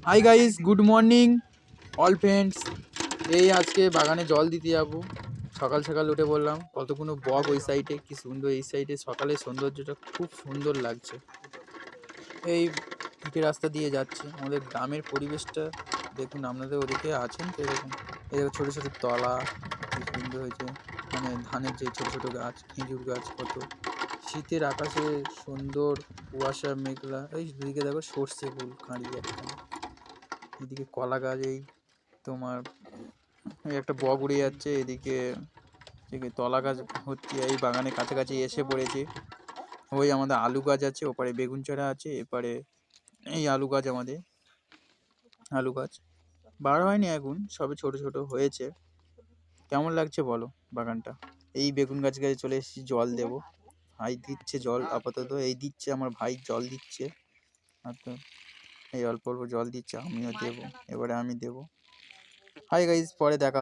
Hi guys, good morning all friends. এই আজকে বাগানে জল দিতে যাব। সকাল সকাল উঠে বললাম, কতগুলো বক ওই সাইডে, কি সুন্দর এই সাইডে সকালের সৌন্দর্যটা খুব সুন্দর লাগছে। এই ভিটে রাস্তা দিয়ে যাচ্ছে, আমাদের গ্রামের পরিবেশটা দেখুন। আপনাদের ওদিকে আছেন তো এরকম, এরকম ছোটো ছোটো তলা, কি সুন্দর হয়েছে। মানে ধানের যে ছোটো ছোটো গাছ, খেজুর গাছ, কত শীতের আকাশে সুন্দর কুয়াশা মেঘলা। এই দিকে দেখো সর্ষে ফুল কাঁড়ি একখানে, এদিকে কলা গাছ, এই তোমার এই একটা বক উড়ে যাচ্ছে, এদিকে তলা গাছ ভর্তি। এই বাগানের কাছাকাছি এসে পড়েছে। ওই আমাদের আলু গাছ আছে, ওপারে বেগুন চারা আছে, এপারে এই আলু গাছ, আমাদের আলু গাছ বড় হয়নি এখন, সবে ছোট ছোট হয়েছে। কেমন লাগছে বলো বাগানটা? এই বেগুন গাছ গাছে চলে এসেছি জল দেব। ভাই দিচ্ছে জল আপাতত, এই দিচ্ছে আমার ভাই জল দিচ্ছে। আর তো এই অল্প অল্প জল দিচ্ছে, আমিও দেবো, এবারে আমি দেবো। হাই গাইস, পরে দেখা।